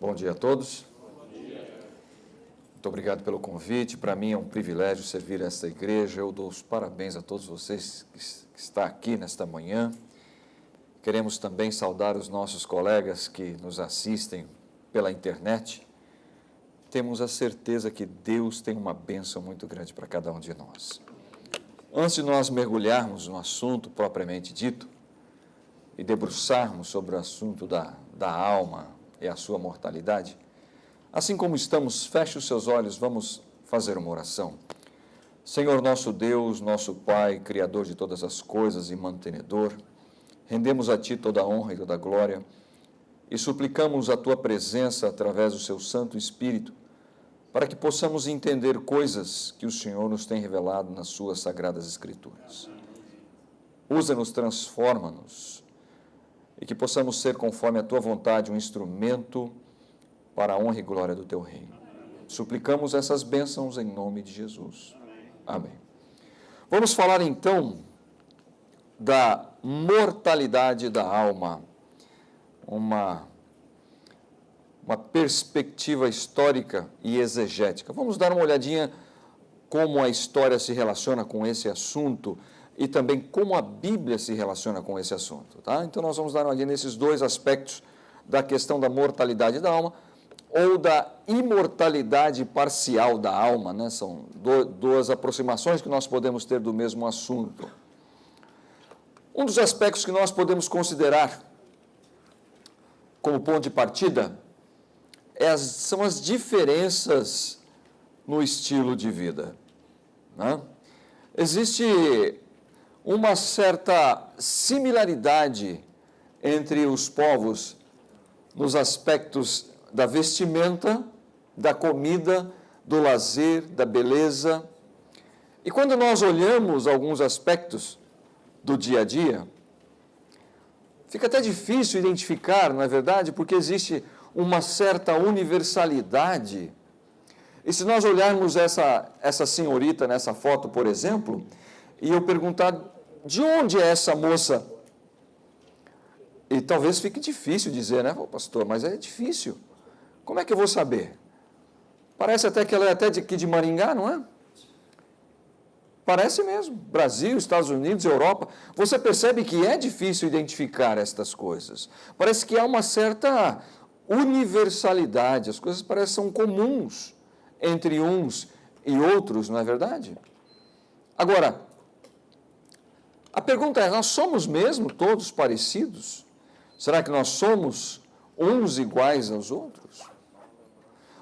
Bom dia a todos. Muito obrigado pelo convite. Para mim é um privilégio servir esta igreja. Eu dou os parabéns a todos vocês que estão aqui nesta manhã. Queremos também saudar os nossos colegas que nos assistem pela internet. Temos a certeza que Deus tem uma bênção muito grande para cada um de nós. Antes de nós mergulharmos no assunto propriamente dito e debruçarmos sobre o assunto da alma e a sua mortalidade, assim como estamos, feche os seus olhos, vamos fazer uma oração. Senhor nosso Deus, nosso Pai, Criador de todas as coisas e mantenedor, rendemos a Ti toda a honra e toda a glória e suplicamos a Tua presença através do Seu Santo Espírito para que possamos entender coisas que o Senhor nos tem revelado nas Suas Sagradas Escrituras. Usa-nos, transforma-nos e que possamos ser, conforme a Tua vontade, um instrumento para a honra e glória do Teu reino. Suplicamos essas bênçãos em nome de Jesus. Amém. Vamos falar então da mortalidade da alma, uma perspectiva histórica e exegética. Vamos dar uma olhadinha como a história se relaciona com esse assunto e também como a Bíblia se relaciona com esse assunto, tá? Então nós vamos dar uma olhadinha nesses dois aspectos da questão da mortalidade da alma ou da imortalidade parcial da alma, né? São duas aproximações que nós podemos ter do mesmo assunto. Um dos aspectos que nós podemos considerar como ponto de partida são as diferenças no estilo de vida, né? Existe uma certa similaridade entre os povos nos aspectos da vestimenta, da comida, do lazer, da beleza. E quando nós olhamos alguns aspectos do dia a dia, fica até difícil identificar, não é verdade? Porque existe uma certa universalidade. E se nós olharmos essa senhorita nessa foto, por exemplo, e eu perguntar de onde é essa moça, e talvez fique difícil dizer, né, pastor, mas é difícil. Como é que eu vou saber? Parece até que ela é até aqui de Maringá, não é? Parece mesmo. Brasil, Estados Unidos, Europa. Você percebe que é difícil identificar estas coisas. Parece que há uma certa universalidade. As coisas parecem são comuns entre uns e outros, não é verdade? Agora, a pergunta é, nós somos mesmo todos parecidos? Será que nós somos uns iguais aos outros?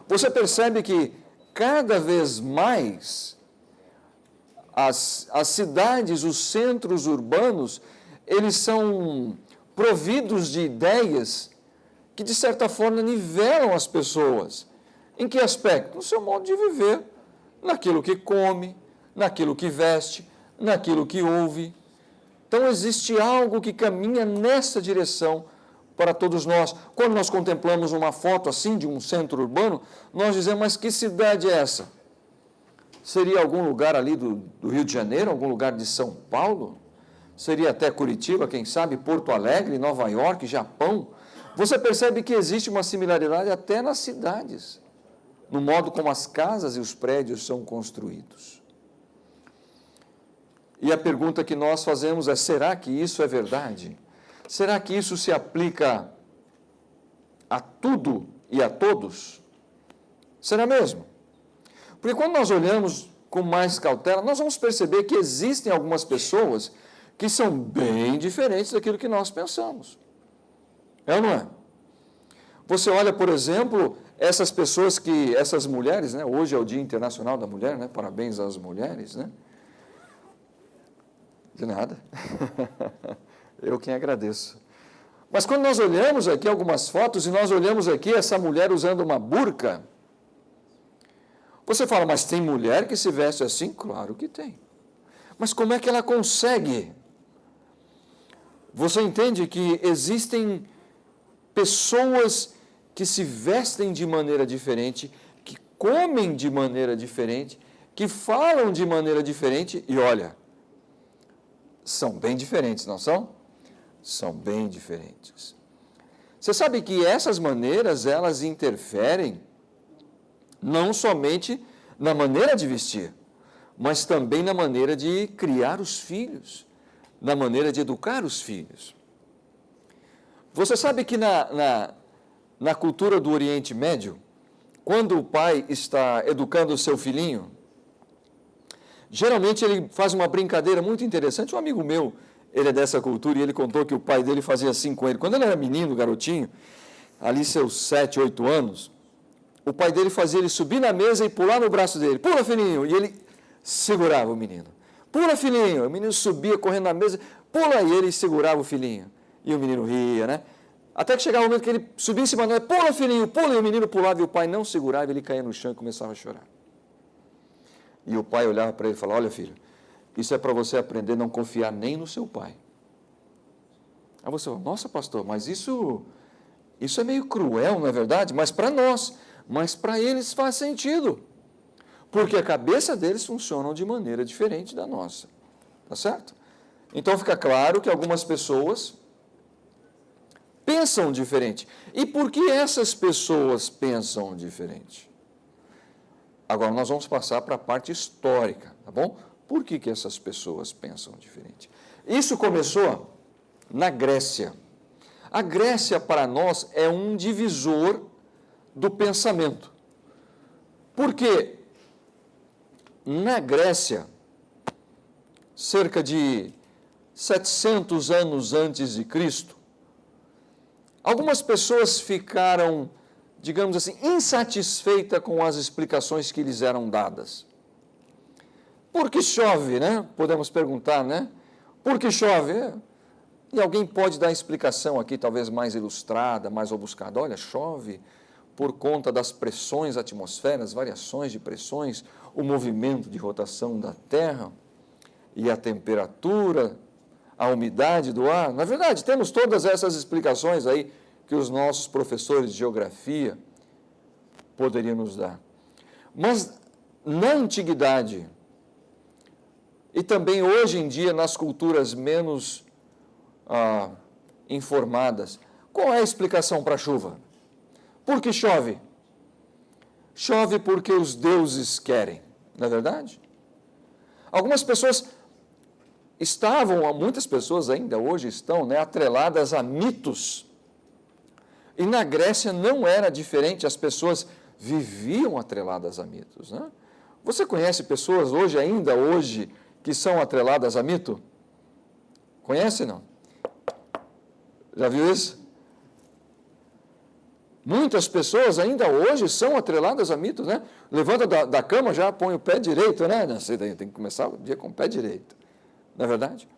Você percebe que cada vez mais as cidades, os centros urbanos, eles são providos de ideias que, de certa forma, nivelam as pessoas. Em que aspecto? No seu modo de viver, naquilo que come, naquilo que veste, naquilo que ouve. Então, existe algo que caminha nessa direção para todos nós. Quando nós contemplamos uma foto assim de um centro urbano, nós dizemos, mas que cidade é essa? Seria algum lugar ali do Rio de Janeiro, algum lugar de São Paulo? Seria até Curitiba, quem sabe, Porto Alegre, Nova York, Japão? Você percebe que existe uma similaridade até nas cidades, no modo como as casas e os prédios são construídos. E a pergunta que nós fazemos é, será que isso é verdade? Será que isso se aplica a tudo e a todos? Será mesmo? Porque quando nós olhamos com mais cautela, nós vamos perceber que existem algumas pessoas que são bem diferentes daquilo que nós pensamos. É ou não é? Você olha, por exemplo, essas pessoas essas mulheres, né? Hoje é o Dia Internacional da Mulher, né? Parabéns às mulheres, né? De nada. Eu quem agradeço. Mas quando nós olhamos aqui algumas fotos e nós olhamos aqui essa mulher usando uma burca, você fala, mas tem mulher que se veste assim? Claro que tem. Mas como é que ela consegue? Você entende que existem pessoas que se vestem de maneira diferente, que comem de maneira diferente, que falam de maneira diferente e olha, são bem diferentes, não são? São bem diferentes. Você sabe que essas maneiras, elas interferem não somente na maneira de vestir, mas também na maneira de criar os filhos, na maneira de educar os filhos. Você sabe que na cultura do Oriente Médio, quando o pai está educando o seu filhinho, geralmente ele faz uma brincadeira muito interessante. Um amigo meu, ele é dessa cultura e ele contou que o pai dele fazia assim com ele. Quando ele era menino, garotinho, ali seus 7, 8 anos, o pai dele fazia ele subir na mesa e pular no braço dele. Pula, filhinho! E ele segurava o menino. Pula, filhinho! O menino subia correndo na mesa, pula! E ele segurava o filhinho. E o menino ria, né? Até que chegava o momento que ele subia em cima da mesa, pula, filhinho, pula! E o menino pulava e o pai não segurava, ele caía no chão e começava a chorar. E o pai olhava para ele e falava, olha, filho, isso é para você aprender a não confiar nem no seu pai. Aí você fala, nossa, pastor, mas isso é meio cruel, não é verdade? Mas para nós, mas para eles faz sentido. Porque a cabeça deles funciona de maneira diferente da nossa. Tá certo? Então fica claro que algumas pessoas pensam diferente. E por que essas pessoas pensam diferente? Agora nós vamos passar para a parte histórica, tá bom? Por que essas pessoas pensam diferente? Isso começou na Grécia. A Grécia, para nós, é um divisor do pensamento. Porque na Grécia, cerca de 700 anos antes de Cristo, algumas pessoas ficaram, digamos assim, insatisfeitas com as explicações que lhes eram dadas. Por que chove, né? Podemos perguntar, né? Por que chove? E alguém pode dar explicação aqui, talvez mais ilustrada, mais obuscada. Olha, chove por conta das pressões atmosféricas, variações de pressões, o movimento de rotação da Terra e a temperatura, a umidade do ar. Na verdade, temos todas essas explicações aí que os nossos professores de geografia poderiam nos dar. Mas na antiguidade, e também hoje em dia nas culturas menos informadas, qual é a explicação para a chuva? Por que chove? Chove porque os deuses querem, não é verdade? Algumas pessoas estavam, muitas pessoas ainda hoje estão, né, atreladas a mitos. E na Grécia não era diferente, as pessoas viviam atreladas a mitos, né? Você conhece pessoas ainda hoje, que são atreladas a mito? Conhece, não? Já viu isso? Muitas pessoas ainda hoje são atreladas a mitos, né? Levanta da cama, já põe o pé direito, né? Você tem que começar o dia com o pé direito. Não é verdade?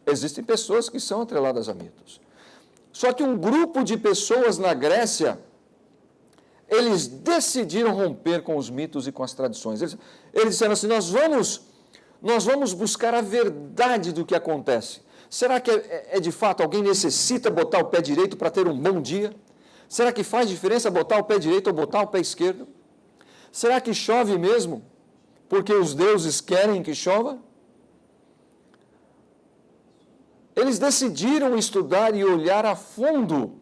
Existem pessoas que são atreladas a mitos. Só que um grupo de pessoas na Grécia, eles decidiram romper com os mitos e com as tradições. Eles disseram assim, nós vamos buscar a verdade do que acontece. Será que de fato alguém necessita botar o pé direito para ter um bom dia? Será que faz diferença botar o pé direito ou botar o pé esquerdo? Será que chove mesmo porque os deuses querem que chova? Eles decidiram estudar e olhar a fundo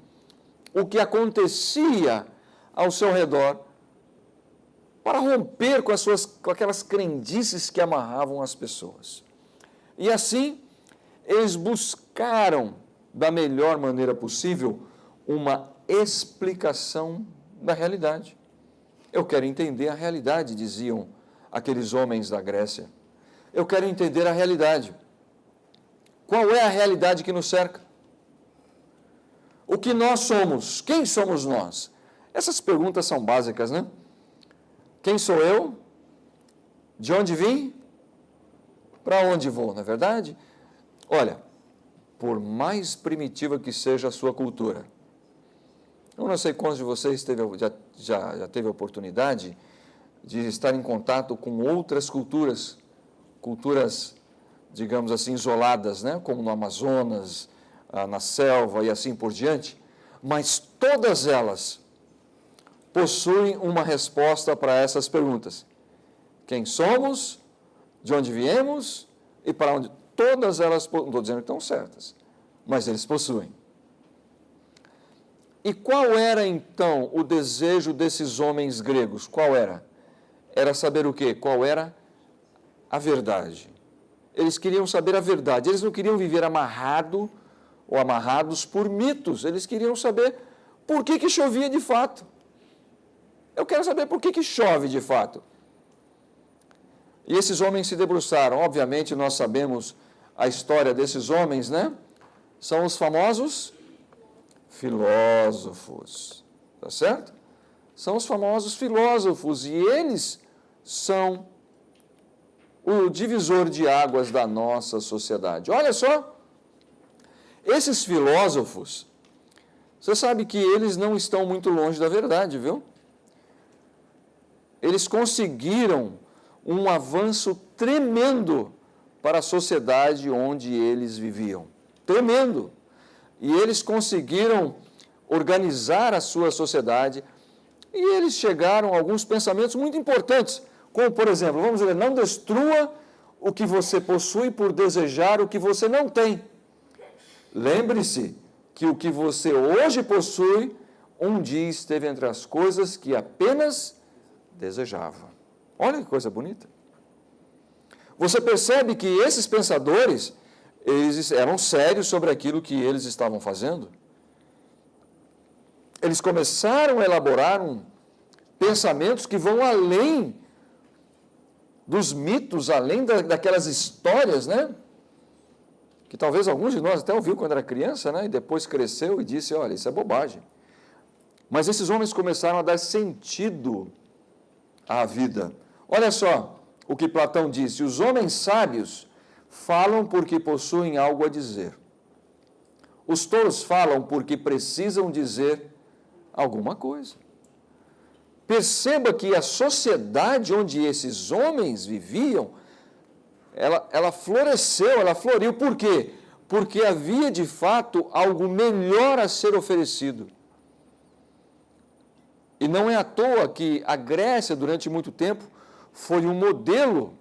o que acontecia ao seu redor para romper com aquelas crendices que amarravam as pessoas. E assim, eles buscaram, da melhor maneira possível, uma explicação da realidade. Eu quero entender a realidade, diziam aqueles homens da Grécia. Eu quero entender a realidade. Qual é a realidade que nos cerca? O que nós somos? Quem somos nós? Essas perguntas são básicas, né? Quem sou eu? De onde vim? Para onde vou, não é verdade? Olha, por mais primitiva que seja a sua cultura, eu não sei quantos de vocês já teve a oportunidade de estar em contato com outras culturas, digamos assim, isoladas, né? Como no Amazonas, na selva e assim por diante, mas todas elas possuem uma resposta para essas perguntas. Quem somos, de onde viemos e para onde? Todas elas, não estou dizendo que estão certas, mas eles possuem. E qual era então o desejo desses homens gregos? Qual era? Era saber o quê? Qual era a verdade. Eles queriam saber a verdade. Eles não queriam viver amarrado ou amarrados por mitos. Eles queriam saber por que chovia de fato. Eu quero saber por que chove de fato. E esses homens se debruçaram. Obviamente, nós sabemos a história desses homens, né? São os famosos filósofos. Tá certo? São os famosos filósofos. E eles são o divisor de águas da nossa sociedade. Olha só, esses filósofos, você sabe que eles não estão muito longe da verdade, viu? Eles conseguiram um avanço tremendo para a sociedade onde eles viviam. Tremendo. E eles conseguiram organizar a sua sociedade e eles chegaram a alguns pensamentos muito importantes, como, por exemplo, vamos dizer, não destrua o que você possui por desejar o que você não tem. Lembre-se que o que você hoje possui, um dia esteve entre as coisas que apenas desejava. Olha que coisa bonita. Você percebe que esses pensadores, eles eram sérios sobre aquilo que eles estavam fazendo. Eles começaram a elaborar pensamentos que vão além dos mitos, além daquelas histórias, né? Que talvez alguns de nós até ouviu quando era criança, né? E depois cresceu e disse, olha, isso é bobagem. Mas esses homens começaram a dar sentido à vida. Olha só o que Platão disse, os homens sábios falam porque possuem algo a dizer. Os tolos falam porque precisam dizer alguma coisa. Perceba que a sociedade onde esses homens viviam, ela floresceu, ela floriu. Por quê? Porque havia, de fato, algo melhor a ser oferecido. E não é à toa que a Grécia, durante muito tempo, foi um modelo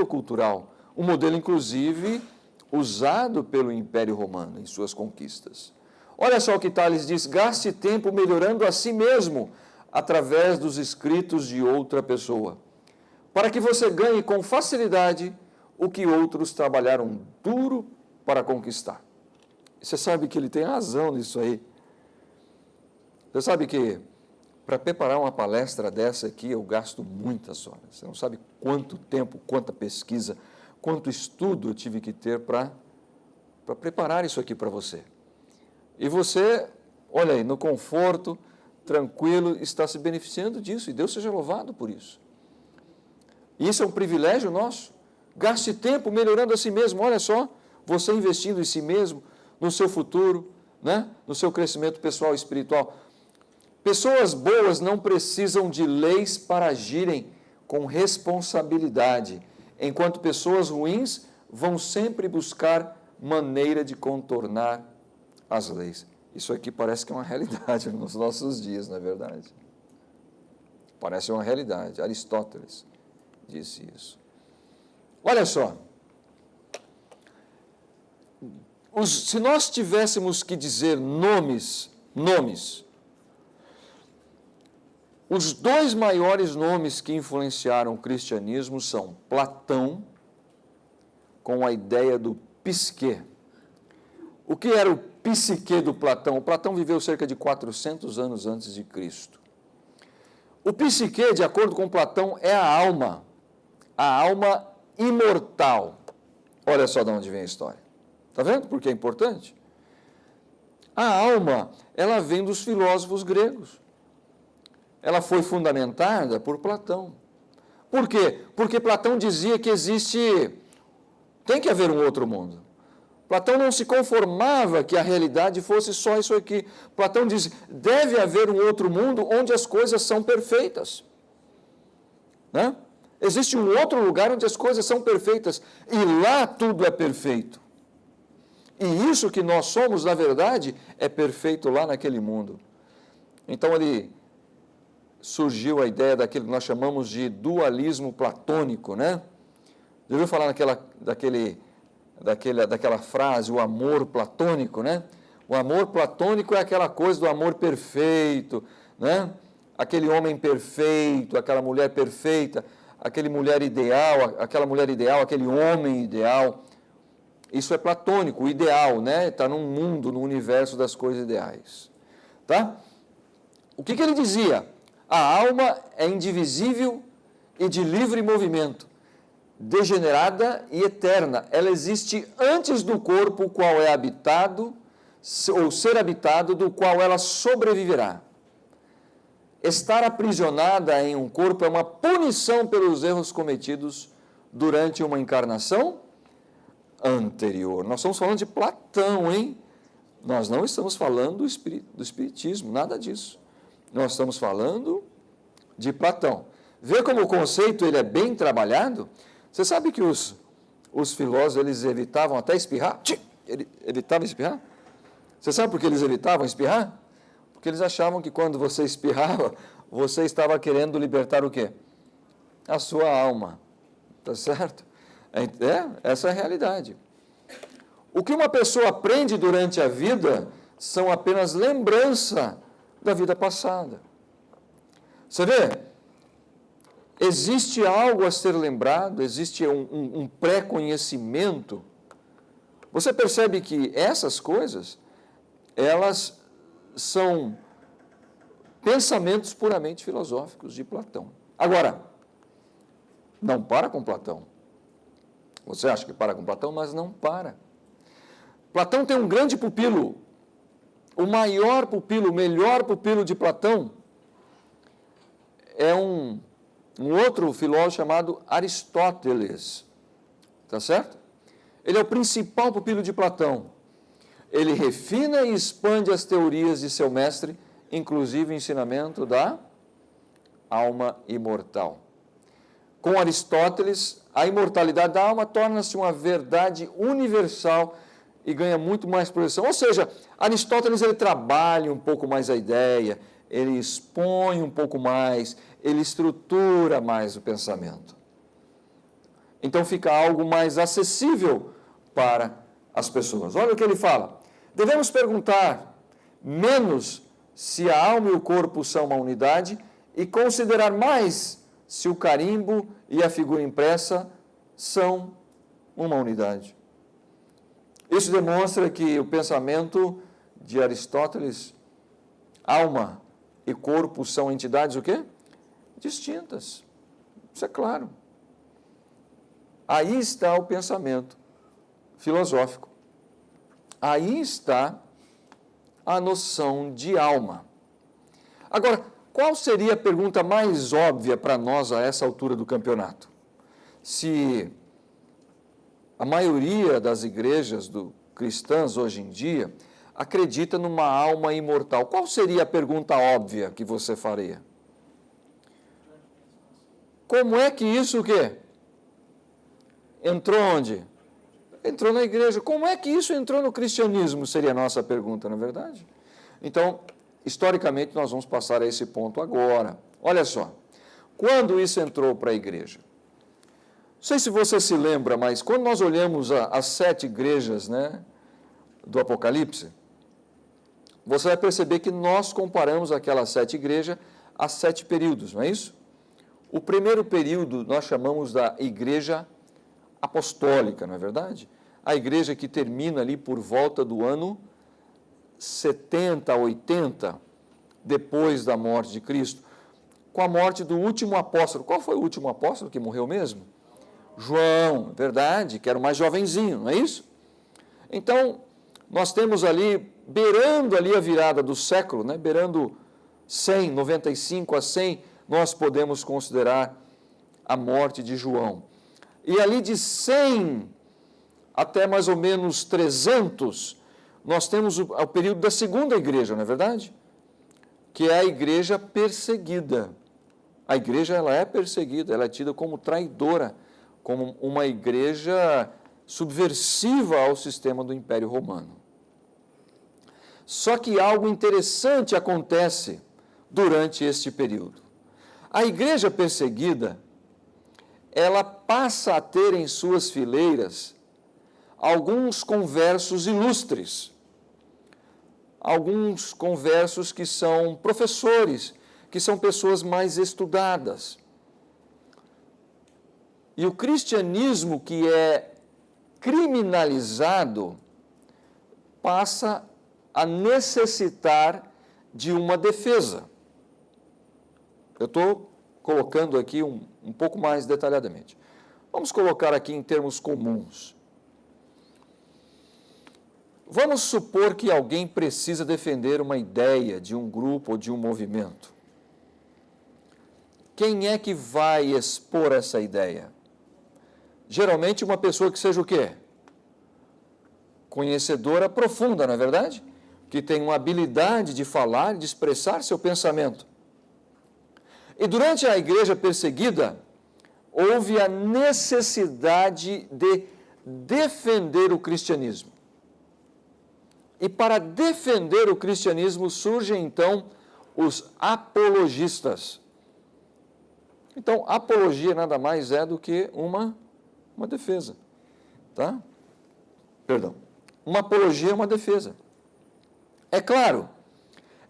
cultural, um modelo, inclusive, usado pelo Império Romano em suas conquistas. Olha só o que Tales diz, gaste tempo melhorando a si mesmo, através dos escritos de outra pessoa, para que você ganhe com facilidade o que outros trabalharam duro para conquistar. Você sabe que ele tem razão nisso aí. Você sabe que para preparar uma palestra dessa aqui eu gasto muitas horas. Você não sabe quanto tempo, quanta pesquisa, quanto estudo eu tive que ter para preparar isso aqui para você. E você, olha aí, no conforto, tranquilo, está se beneficiando disso, e Deus seja louvado por isso. Isso é um privilégio nosso. Gaste tempo melhorando a si mesmo, olha só, você investindo em si mesmo, no seu futuro, né? No seu crescimento pessoal e espiritual. Pessoas boas não precisam de leis para agirem com responsabilidade, enquanto pessoas ruins vão sempre buscar maneira de contornar as leis. Isso aqui parece que é uma realidade nos nossos dias, não é verdade? Parece uma realidade. Aristóteles disse isso. Olha só. Se nós tivéssemos que dizer nomes, os dois maiores nomes que influenciaram o cristianismo são Platão, com a ideia do psique. O que era o psique do Platão? O Platão viveu cerca de 400 anos antes de Cristo. O psique, de acordo com Platão, é a alma imortal. Olha só de onde vem a história. Está vendo por que é importante? A alma, ela vem dos filósofos gregos. Ela foi fundamentada por Platão. Por quê? Porque Platão dizia que tem que haver um outro mundo. Platão não se conformava que a realidade fosse só isso aqui. Platão diz, deve haver um outro mundo onde as coisas são perfeitas. Né? Existe um outro lugar onde as coisas são perfeitas e lá tudo é perfeito. E isso que nós somos, na verdade, é perfeito lá naquele mundo. Então, surgiu a ideia daquilo que nós chamamos de dualismo platônico, né? Já ouviu falar daquela frase, o amor platônico, né? O amor platônico é aquela coisa do amor perfeito, né? Aquele homem perfeito, aquela mulher perfeita, aquela mulher ideal, aquele homem ideal. Isso é platônico, o ideal, né? Está num mundo, no universo das coisas ideais. Tá? O que ele dizia? A alma é indivisível e de livre movimento, degenerada e eterna. Ela existe antes do corpo, o qual é habitado, ou ser habitado, do qual ela sobreviverá. Estar aprisionada em um corpo é uma punição pelos erros cometidos durante uma encarnação anterior. Nós estamos falando de Platão, hein? Nós não estamos falando do Espiritismo, nada disso. Nós estamos falando de Platão. Vê como o conceito ele é bem trabalhado? Você sabe que os filósofos eles evitavam até espirrar? Ele evitava espirrar? Você sabe por que eles evitavam espirrar? Porque eles achavam que quando você espirrava, você estava querendo libertar o quê? A sua alma. Tá certo? Essa é a realidade. O que uma pessoa aprende durante a vida são apenas lembrança da vida passada. Você vê? Existe algo a ser lembrado, existe um pré-conhecimento. Você percebe que essas coisas, elas são pensamentos puramente filosóficos de Platão. Agora, não para com Platão. Você acha que para com Platão, mas não para. Platão tem um grande pupilo. O maior pupilo, o melhor pupilo de Platão é um outro filósofo chamado Aristóteles. Tá certo? Ele é o principal pupilo de Platão. Ele refina e expande as teorias de seu mestre, inclusive o ensinamento da alma imortal. Com Aristóteles, a imortalidade da alma torna-se uma verdade universal e ganha muito mais projeção. Ou seja, Aristóteles ele trabalha um pouco mais a ideia, ele expõe um pouco mais, ele estrutura mais o pensamento. Então fica algo mais acessível para as pessoas. Olha o que ele fala. Devemos perguntar menos se a alma e o corpo são uma unidade e considerar mais se o carimbo e a figura impressa são uma unidade. Isso demonstra que o pensamento de Aristóteles, alma e corpo são entidades o quê? Distintas. Isso é claro. Aí está o pensamento filosófico. Aí está a noção de alma. Agora, qual seria a pergunta mais óbvia para nós a essa altura do campeonato? Se a maioria das igrejas cristãs hoje em dia acredita numa alma imortal, qual seria a pergunta óbvia que você faria? Como é que isso o quê? Entrou onde? Entrou na igreja. Como é que isso entrou no cristianismo? Seria a nossa pergunta, não é verdade? Então, historicamente, nós vamos passar a esse ponto agora. Olha só, quando isso entrou para a igreja? Não sei se você se lembra, mas quando nós olhamos as 7 igrejas, né, do Apocalipse, você vai perceber que nós comparamos aquelas 7 igrejas a 7 períodos, não é isso? O primeiro período nós chamamos da igreja apostólica, não é verdade? A igreja que termina ali por volta do ano 70, 80, depois da morte de Cristo, com a morte do último apóstolo. Qual foi o último apóstolo que morreu mesmo? João, verdade, que era o mais jovenzinho, não é isso? Então, nós temos ali, beirando ali a virada do século, né? Beirando 100, 95 a 100, nós podemos considerar a morte de João. E ali de 100 até mais ou menos 300, nós temos o período da segunda igreja, não é verdade? Que é a igreja perseguida. A igreja ela é perseguida, ela é tida como traidora, como uma igreja subversiva ao sistema do Império Romano. Só que algo interessante acontece durante este período. A igreja perseguida, ela passa a ter em suas fileiras alguns conversos ilustres. alguns conversos que são professores, que são pessoas mais estudadas. E o cristianismo que é criminalizado passa a necessitar de uma defesa. Eu estou colocando aqui um pouco mais detalhadamente. Vamos colocar aqui em termos comuns. Vamos supor que alguém precisa defender uma ideia de um grupo ou de um movimento. Quem é que vai expor essa ideia? Geralmente uma pessoa que seja o quê? Conhecedora profunda, não é verdade? Que tem uma habilidade de falar, de expressar seu pensamento. E durante a igreja perseguida, houve a necessidade de defender o cristianismo. E para defender o cristianismo surgem então os apologistas. Então, apologia nada mais é do que uma defesa, tá? Perdão. Uma apologia é uma defesa. É claro,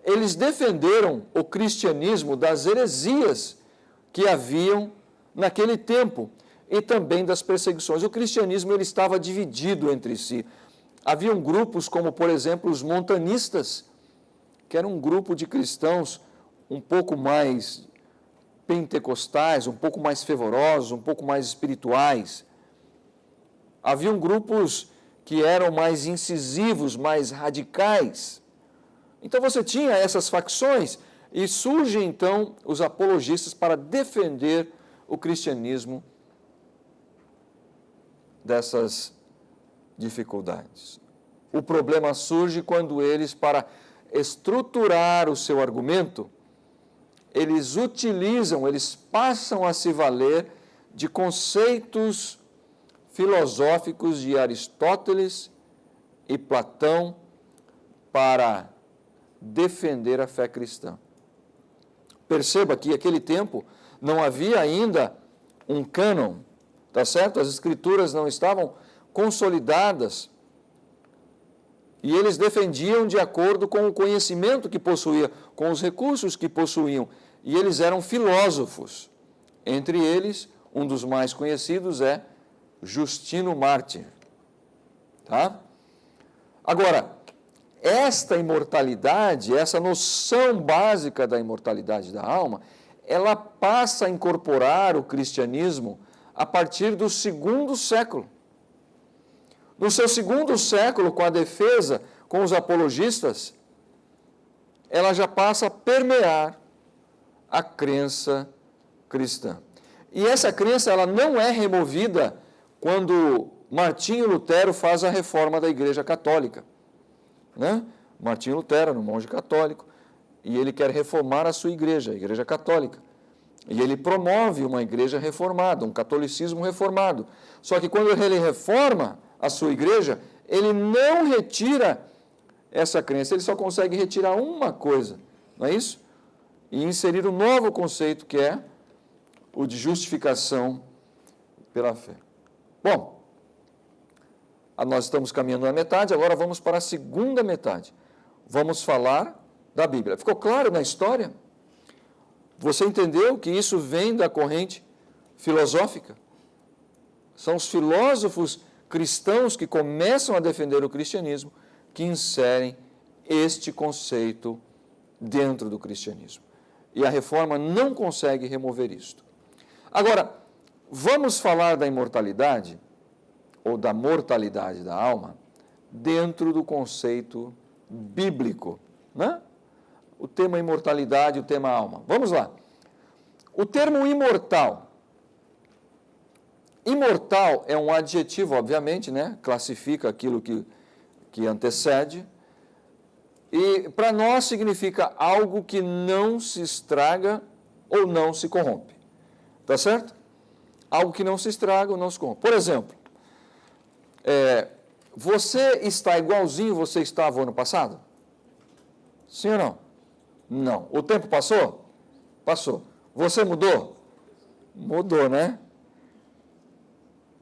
eles defenderam o cristianismo das heresias que haviam naquele tempo e também das perseguições. O cristianismo ele estava dividido entre si. Haviam grupos como, por exemplo, os montanistas, que era um grupo de cristãos um pouco mais pentecostais, um pouco mais fervorosos, um pouco mais espirituais. Haviam grupos que eram mais incisivos, mais radicais. Então você tinha essas facções e surgem então os apologistas para defender o cristianismo dessas dificuldades. O problema surge quando eles, para estruturar o seu argumento, eles passam a se valer de conceitos filosóficos de Aristóteles e Platão para defender a fé cristã. Perceba que naquele tempo não havia ainda um cânon, tá certo? As escrituras não estavam consolidadas e eles defendiam de acordo com o conhecimento que possuía, com os recursos que possuíam, e eles eram filósofos. Entre eles, um dos mais conhecidos é Justino Mártir, tá? Agora, esta imortalidade, essa noção básica da imortalidade da alma, ela passa a incorporar o cristianismo a partir do segundo século. No seu segundo século, com a defesa, com os apologistas, ela já passa a permear a crença cristã. E essa crença ela não é removida quando Martinho Lutero faz a reforma da Igreja Católica. Né? Martinho Lutero era um monge católico e ele quer reformar a sua igreja, a Igreja Católica. E ele promove uma igreja reformada, um catolicismo reformado. Só que quando ele reforma a sua igreja, ele não retira essa crença, ele só consegue retirar uma coisa, não é isso? E inserir um novo conceito que é o de justificação pela fé. Bom, nós estamos caminhando na metade, agora vamos para a segunda metade. Vamos falar da Bíblia. Ficou claro na história? Você entendeu que isso vem da corrente filosófica? São os filósofos cristãos que começam a defender o cristianismo que inserem este conceito dentro do cristianismo. E a reforma não consegue remover isto. Agora, vamos falar da imortalidade ou da mortalidade da alma dentro do conceito bíblico, né? O tema imortalidade, o tema alma. Vamos lá. O termo imortal. Imortal é um adjetivo, obviamente, né? Classifica aquilo que antecede. E para nós significa algo que não se estraga ou não se corrompe. Tá certo? Algo que não se estraga ou não se corrompe. Por exemplo, você está igualzinho você estava ano passado? Sim ou não? Não. O tempo passou? Passou. Você mudou? Mudou, né?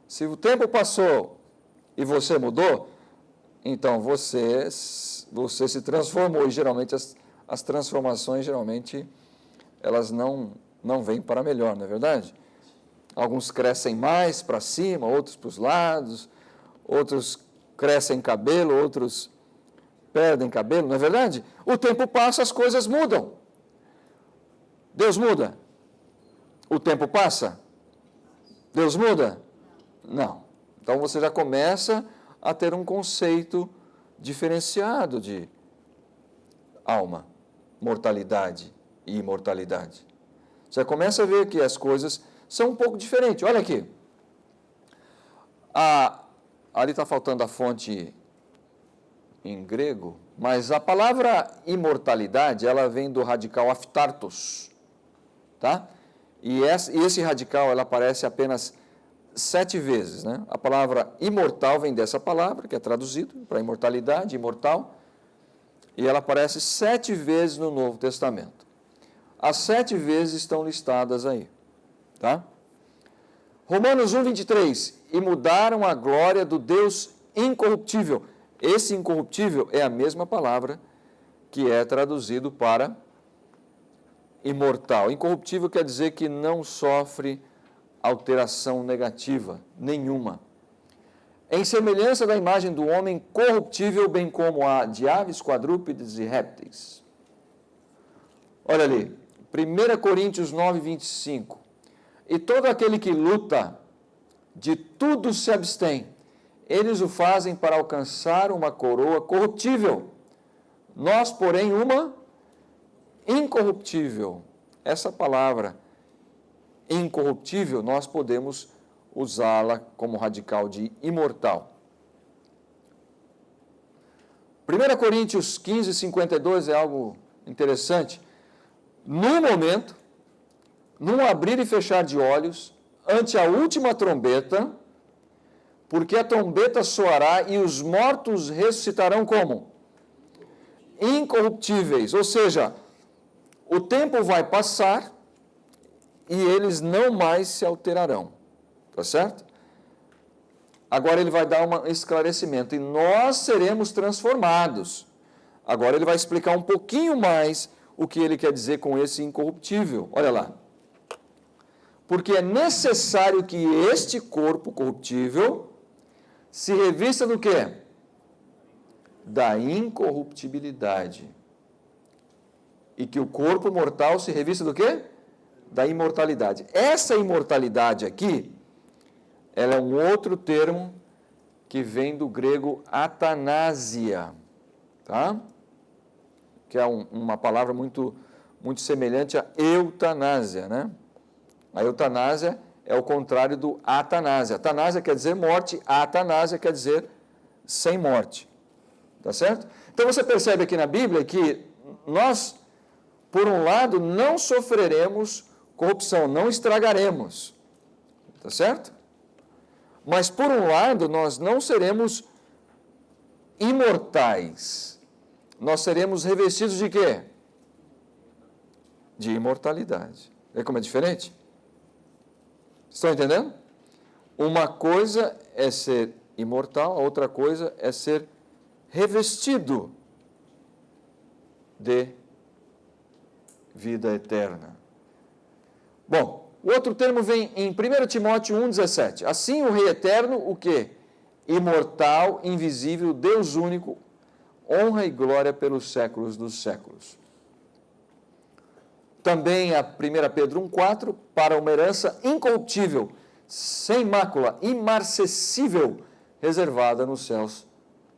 Se o tempo passou e você mudou, então você se transformou, e geralmente as transformações, geralmente, elas não vêm para melhor, não é verdade? Alguns crescem mais para cima, outros para os lados, outros crescem cabelo, outros perdem cabelo, não é verdade? O tempo passa, as coisas mudam. Deus muda? O tempo passa? Deus muda? Não. Então você já começa a ter um conceito diferenciado de alma, mortalidade e imortalidade. Você começa a ver que as coisas são um pouco diferentes. Olha aqui. Ali está faltando a fonte em grego, mas a palavra imortalidade, ela vem do radical aftartos, tá? E esse radical, ela aparece apenas 7 vezes, né? A palavra imortal vem dessa palavra, que é traduzido para imortalidade, imortal, e ela aparece 7 vezes no Novo Testamento. As 7 vezes estão listadas aí, tá? Romanos 1:23, e mudaram a glória do Deus incorruptível. Esse incorruptível é a mesma palavra que é traduzido para imortal. Incorruptível quer dizer que não sofre alteração negativa nenhuma. Em semelhança da imagem do homem corruptível, bem como a de aves, quadrúpedes e répteis. Olha ali, 1 Coríntios 9:25. E todo aquele que luta, de tudo se abstém. Eles o fazem para alcançar uma coroa corruptível. Nós, porém, uma incorruptível. Essa palavra incorruptível, nós podemos usá-la como radical de imortal. 1 Coríntios 15:52 é algo interessante. No momento, num abrir e fechar de olhos, ante a última trombeta, porque a trombeta soará e os mortos ressuscitarão como? Incorruptíveis. Ou seja, o tempo vai passar e eles não mais se alterarão. Tá certo? Agora ele vai dar um esclarecimento. E nós seremos transformados. Agora ele vai explicar um pouquinho mais o que ele quer dizer com esse incorruptível. Olha lá. Porque é necessário que este corpo corruptível se revista do quê? Da incorruptibilidade. E que o corpo mortal se revista do quê? Da imortalidade. Essa imortalidade aqui, ela é um outro termo que vem do grego atanásia, tá? Que é uma palavra muito semelhante à eutanásia, né? A eutanásia é o contrário do atanásia. Atanásia quer dizer morte, a atanásia quer dizer sem morte. Tá certo? Então você percebe aqui na Bíblia que nós, por um lado, não sofreremos corrupção, não estragaremos. Tá certo? Mas, por um lado, nós não seremos imortais. Nós seremos revestidos de quê? De imortalidade. Vê como é diferente? Estão entendendo? Uma coisa é ser imortal, a outra coisa é ser revestido de vida eterna. Bom, o outro termo vem em 1 Timóteo 1,17. Assim o Rei Eterno, o quê? Imortal, invisível, Deus único, honra e glória pelos séculos dos séculos. Também a 1 Pedro 1,4, para uma herança incorruptível, sem mácula, imarcessível, reservada nos céus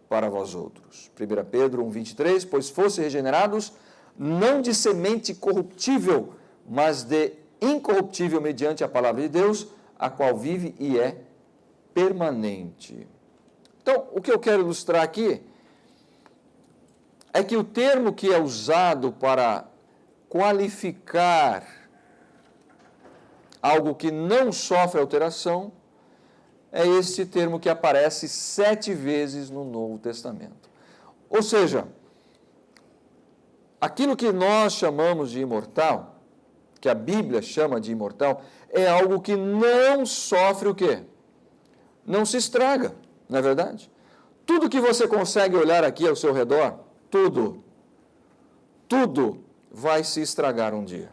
para vós outros. 1 Pedro 1,23, pois fosse regenerados, não de semente corruptível, mas de incorruptível mediante a palavra de Deus, a qual vive e é permanente. Então, o que eu quero ilustrar aqui é que o termo que é usado para qualificar algo que não sofre alteração é este termo que aparece 7 vezes no Novo Testamento. Ou seja, aquilo que nós chamamos de imortal, que a Bíblia chama de imortal, é algo que não sofre o quê? Não se estraga, não é verdade? Tudo que você consegue olhar aqui ao seu redor, tudo vai se estragar um dia.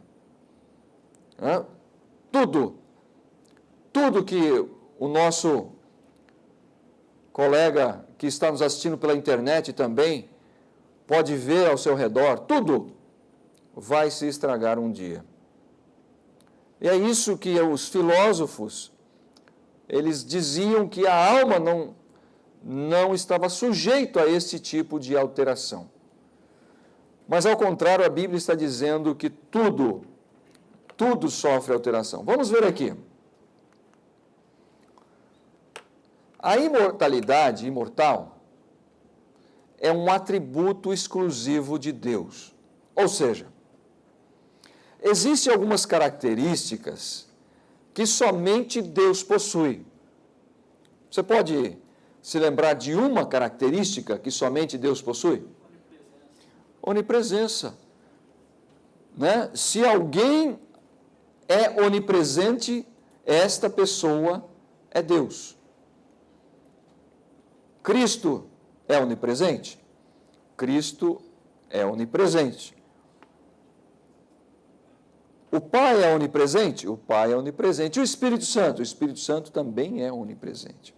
Tudo que o nosso colega que está nos assistindo pela internet também pode ver ao seu redor, tudo vai se estragar um dia. E é isso que os filósofos, eles diziam que a alma não estava sujeito a esse tipo de alteração. Mas, ao contrário, a Bíblia está dizendo que tudo sofre alteração. Vamos ver aqui. A imortalidade, imortal, é um atributo exclusivo de Deus. Ou seja, existem algumas características que somente Deus possui. Você pode se lembrar de uma característica que somente Deus possui? Onipresença. Né? Se alguém é onipresente, esta pessoa é Deus. Cristo é onipresente? Cristo é onipresente. O Pai é onipresente? O Pai é onipresente. E o Espírito Santo? O Espírito Santo também é onipresente.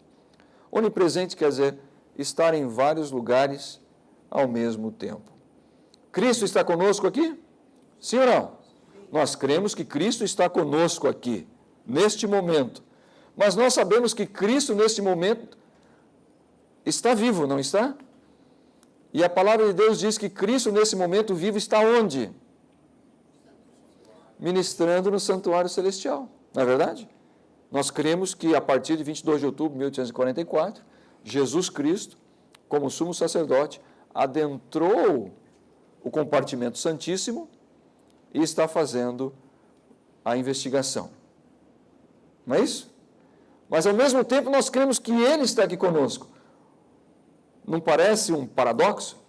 Onipresente quer dizer estar em vários lugares ao mesmo tempo. Cristo está conosco aqui? Sim ou não? Nós cremos que Cristo está conosco aqui, neste momento. Mas nós sabemos que Cristo, neste momento, está vivo, não está? E a palavra de Deus diz que Cristo, nesse momento vivo, está onde? Ministrando no santuário celestial, não é verdade? Nós cremos que a partir de 22 de outubro de 1844, Jesus Cristo, como sumo sacerdote, adentrou o compartimento santíssimo e está fazendo a investigação. Não é isso? Mas, ao mesmo tempo, nós cremos que Ele está aqui conosco. Não parece um paradoxo?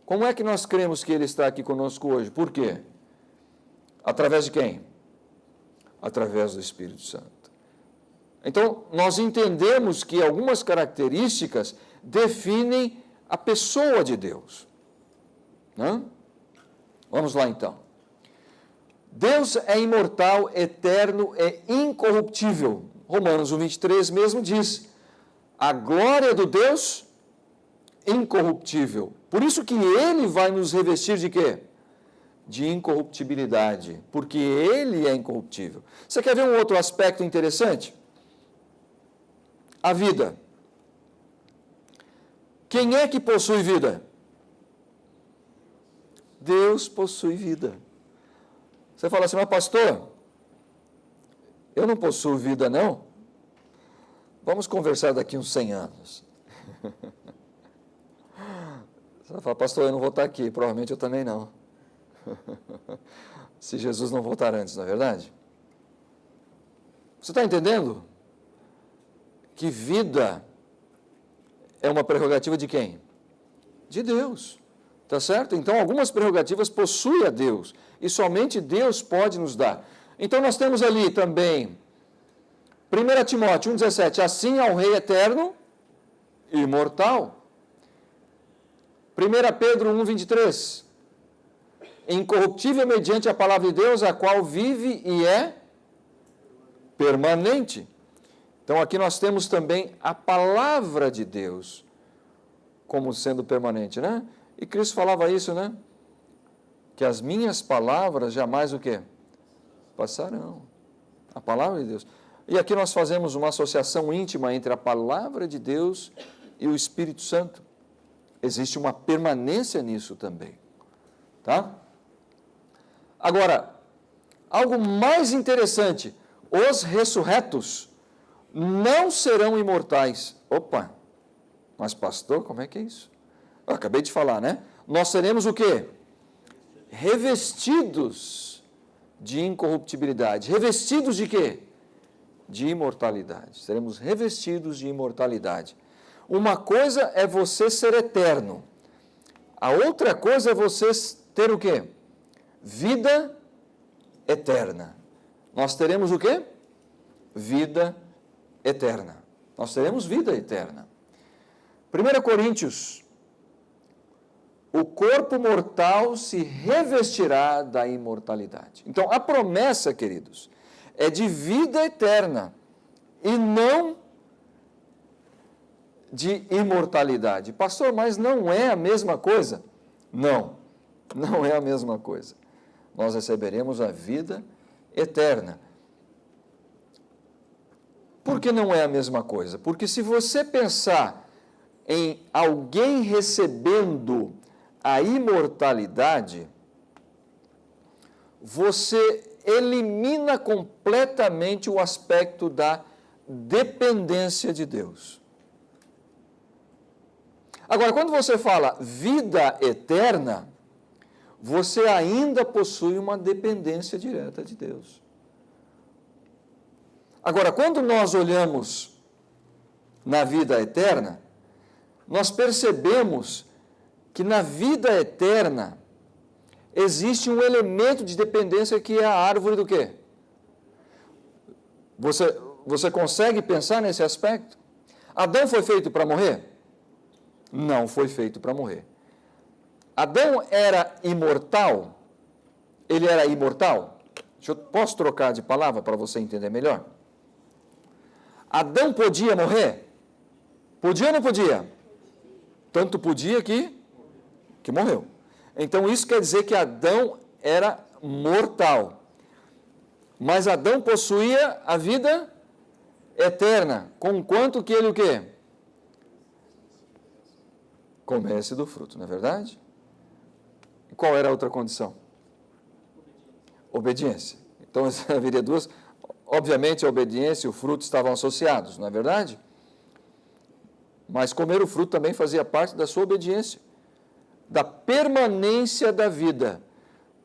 Como é que nós cremos que Ele está aqui conosco hoje? Por quê? Através de quem? Através do Espírito Santo. Então, nós entendemos que algumas características definem a pessoa de Deus. Não? Vamos lá, então. Deus é imortal, eterno e incorruptível. Romanos 1:23 mesmo diz: a glória do Deus incorruptível. Por isso que Ele vai nos revestir de quê? De incorruptibilidade, porque Ele é incorruptível. Você quer ver um outro aspecto interessante? A vida. Quem é que possui vida? Deus possui vida. Você fala assim, mas pastor, eu não possuo vida não? Vamos conversar daqui uns 100 anos. Você vai falar, pastor, eu não vou estar aqui, provavelmente eu também não. Se Jesus não voltar antes, não é verdade? Você está entendendo? Que vida é uma prerrogativa de quem? De Deus. Tá certo? Então, algumas prerrogativas possui a Deus, e somente Deus pode nos dar. Então, nós temos ali também, 1 Timóteo 1,17, assim ao Rei eterno e imortal. 1 Pedro 1,23, incorruptível mediante a palavra de Deus, a qual vive e é permanente. Então, aqui nós temos também a palavra de Deus como sendo permanente, né? E Cristo falava isso, né? Que as minhas palavras jamais o quê? Passarão. A palavra de Deus. E aqui nós fazemos uma associação íntima entre a palavra de Deus e o Espírito Santo. Existe uma permanência nisso também. Tá? Agora, algo mais interessante, os ressurretos não serão imortais. Opa, mas pastor, como é que é isso? Eu acabei de falar, né? Nós seremos o quê? Revestidos de incorruptibilidade. Revestidos de quê? De imortalidade. Seremos revestidos de imortalidade. Uma coisa é você ser eterno. A outra coisa é você ter o quê? Vida eterna. Nós teremos o quê? Vida eterna. Nós teremos vida eterna. 1 Coríntios, o corpo mortal se revestirá da imortalidade. Então, a promessa, queridos, é de vida eterna e não de imortalidade. Pastor, mas não é a mesma coisa? Não, não é a mesma coisa. Nós receberemos a vida eterna. Por que não é a mesma coisa? Porque se você pensar em alguém recebendo a imortalidade, você elimina completamente o aspecto da dependência de Deus. Agora, quando você fala vida eterna, você ainda possui uma dependência direta de Deus. Agora, quando nós olhamos na vida eterna, nós percebemos que na vida eterna existe um elemento de dependência que é a árvore do quê? Você consegue pensar nesse aspecto? Adão foi feito para morrer? Não foi feito para morrer. Adão era imortal? Ele era imortal? Posso trocar de palavra para você entender melhor? Adão podia morrer? Podia ou não podia? Tanto podia que morreu. Então isso quer dizer que Adão era mortal. Mas Adão possuía a vida eterna, conquanto que ele o quê? Comesse do fruto, não é verdade? E qual era a outra condição? Obediência. Então haveria duas. Obviamente a obediência e o fruto estavam associados, não é verdade? Mas comer o fruto também fazia parte da sua obediência, da permanência da vida.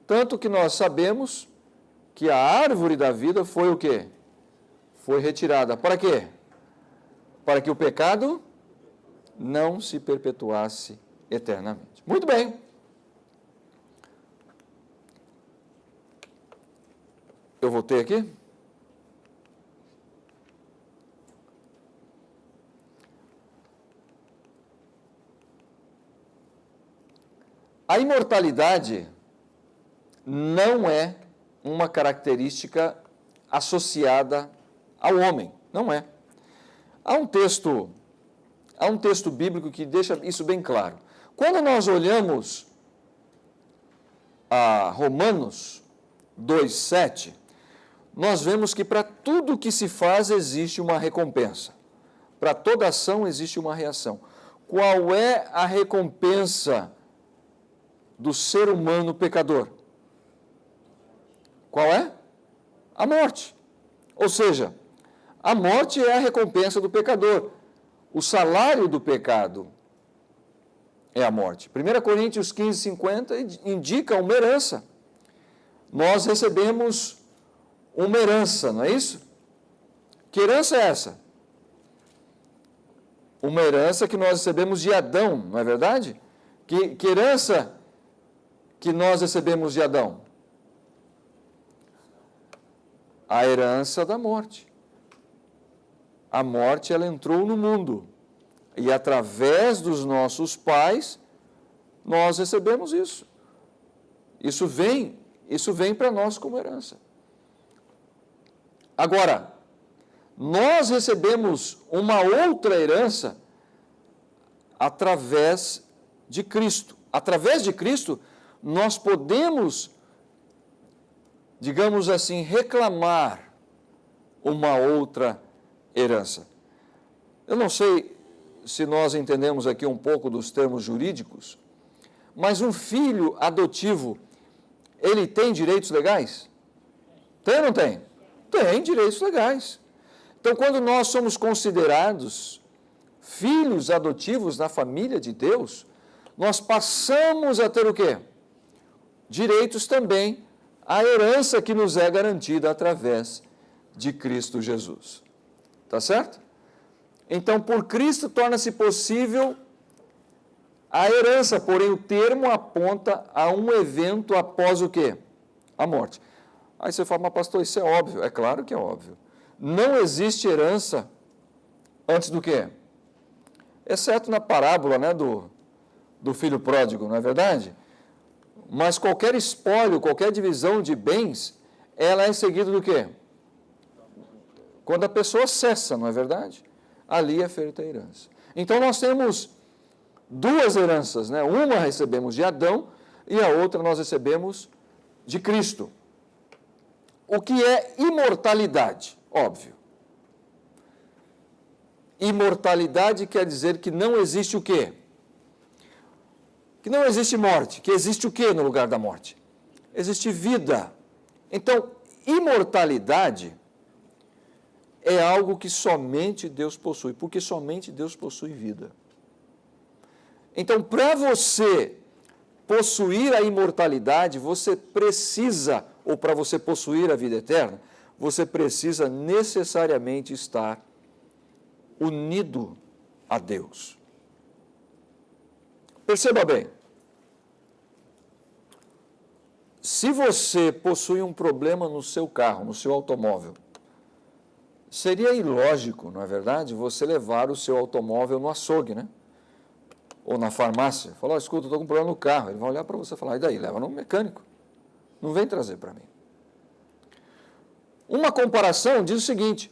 Tanto que nós sabemos que a árvore da vida foi o quê? Foi retirada. Para quê? Para que o pecado não se perpetuasse eternamente. Muito bem. Eu voltei aqui. A imortalidade não é uma característica associada ao homem, não é. Há um texto bíblico que deixa isso bem claro. Quando nós olhamos a Romanos 2:7, nós vemos que para tudo que se faz existe uma recompensa. Para toda ação existe uma reação. Qual é a recompensa do ser humano pecador? Qual é? A morte. Ou seja, a morte é a recompensa do pecador. O salário do pecado é a morte. 1 Coríntios 15:50 indica uma herança. Nós recebemos uma herança, não é isso? Que herança é essa? Uma herança que nós recebemos de Adão, não é verdade? Que herança que nós recebemos de Adão? A herança da morte. A morte, ela entrou no mundo. E através dos nossos pais, nós recebemos isso. Isso vem para nós como herança. Agora, nós recebemos uma outra herança através de Cristo. Através de Cristo, nós podemos, digamos assim, reclamar uma outra herança. Eu não sei se nós entendemos aqui um pouco dos termos jurídicos, mas um filho adotivo, ele tem direitos legais? Tem ou não tem? Tem direitos legais. Então, quando nós somos considerados filhos adotivos na família de Deus, nós passamos a ter o quê? Direitos também, a herança que nos é garantida através de Cristo Jesus. Tá certo? Então, por Cristo torna-se possível a herança, porém o termo aponta a um evento após o quê? A morte. Aí você fala, mas pastor, isso é óbvio. É claro que é óbvio. Não existe herança antes do quê? exceto na parábola, né, do filho pródigo, não é verdade? Mas qualquer espólio, qualquer divisão de bens, ela é seguida do quê? Quando a pessoa cessa, não é verdade? Ali é feita a herança. Então nós temos duas heranças, né? Uma recebemos de Adão e a outra nós recebemos de Cristo. O que é imortalidade? Óbvio. Imortalidade quer dizer que não existe o quê? Que não existe morte. Que existe o quê no lugar da morte? Existe vida. Então, imortalidade é algo que somente Deus possui, porque somente Deus possui vida. Então, para você possuir a imortalidade, você precisa, ou para você possuir a vida eterna, você precisa necessariamente estar unido a Deus. Perceba bem, se você possui um problema no seu carro, no seu automóvel, seria ilógico, não é verdade, você levar o seu automóvel no açougue, né? Ou na farmácia, falar, oh, escuta, eu estou com um problema no carro. Ele vai olhar para você e falar, e daí? Leva no mecânico. Não vem trazer para mim. Uma comparação diz o seguinte,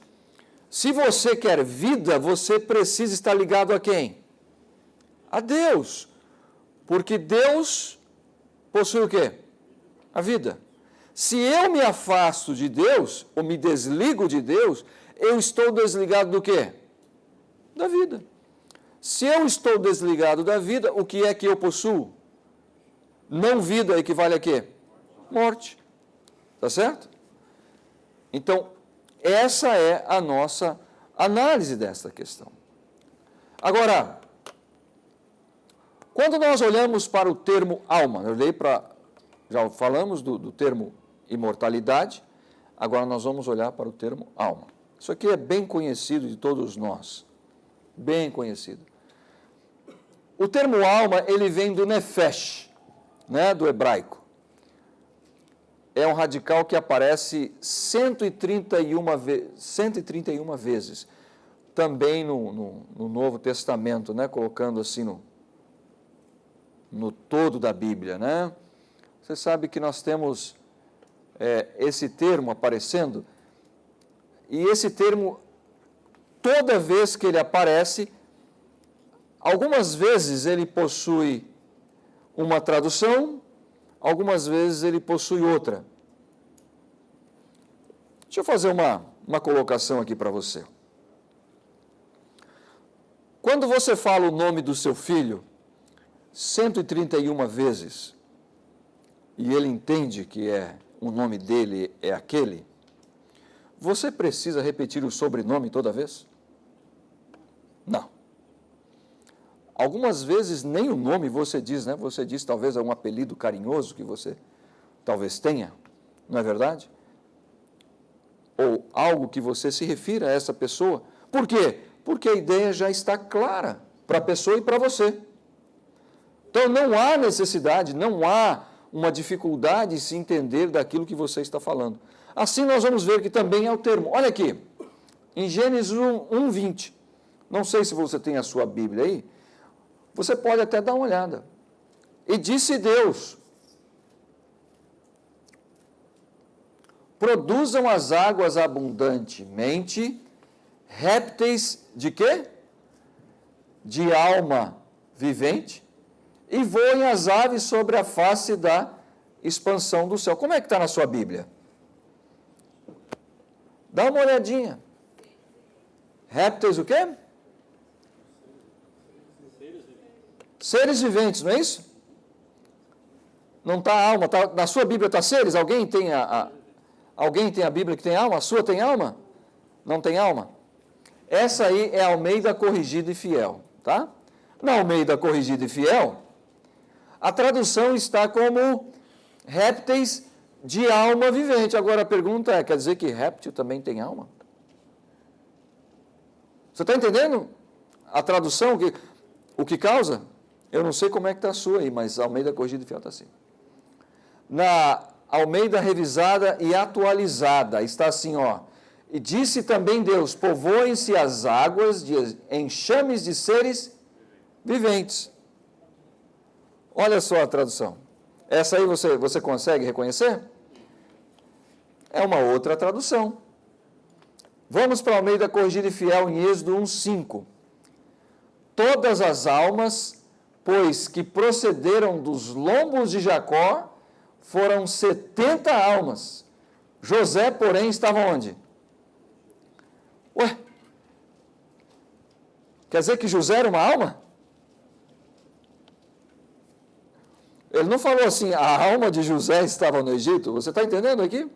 se você quer vida, você precisa estar ligado a quem? A Deus. Porque Deus possui o quê? A vida. Se eu me afasto de Deus, ou me desligo de Deus, eu estou desligado do quê? Da vida. Se eu estou desligado da vida, o que é que eu possuo? Não vida equivale a quê? Morte. Tá certo? Então, essa é a nossa análise desta questão. Agora, quando nós olhamos para o termo alma, já falamos do termo imortalidade, agora nós vamos olhar para o termo alma. Isso aqui é bem conhecido de todos nós, bem conhecido. O termo alma, ele vem do nefesh, né, do hebraico. É um radical que aparece 131 vezes, também no Novo Testamento, né, colocando assim no todo da Bíblia, né? Você sabe que nós temos esse termo aparecendo, e esse termo, toda vez que ele aparece, algumas vezes ele possui uma tradução, algumas vezes ele possui outra. Deixa eu fazer uma colocação aqui para você. Quando você fala o nome do seu filho 131 vezes, e ele entende que o nome dele é aquele, você precisa repetir o sobrenome toda vez? Não. Algumas vezes nem o nome você diz, né? Você diz talvez um apelido carinhoso que você talvez tenha, não é verdade? Ou algo que você se refira a essa pessoa. Por quê? Porque a ideia já está clara para a pessoa e para você. Então não há necessidade, não há uma dificuldade em se entender daquilo que você está falando. Assim nós vamos ver que também é o termo. Olha aqui, em Gênesis 1:20. Não sei se você tem a sua Bíblia aí. Você pode até dar uma olhada. E disse Deus, produzam as águas abundantemente, répteis de quê? De alma vivente, e voem as aves sobre a face da expansão do céu. Como é que está na sua Bíblia? Dá uma olhadinha. Répteis o quê? Seres viventes, não é isso? Não está alma, na sua Bíblia está seres? Alguém tem alguém tem a Bíblia que tem alma? A sua tem alma? Não tem alma? Essa aí é a Almeida Corrigida e Fiel, tá? Na Almeida Corrigida e Fiel, a tradução está como répteis de alma vivente. Agora a pergunta é, quer dizer que réptil também tem alma? Você está entendendo a tradução, o que causa? Eu não sei como é que está a sua aí, mas a Almeida Corrigida e Fiel está assim. Na Almeida Revisada e Atualizada, está assim, ó. E disse também Deus, povoem-se as águas de enxames de seres viventes. Olha só a tradução. Essa aí você consegue reconhecer? É uma outra tradução. Vamos para Almeida Corrigida e Fiel em Êxodo 1:5. Todas as almas, pois que procederam dos lombos de Jacó, foram 70 almas. José, porém, estava onde? Ué? Quer dizer que José era uma alma? Ele não falou assim, a alma de José estava no Egito. Você está entendendo aqui?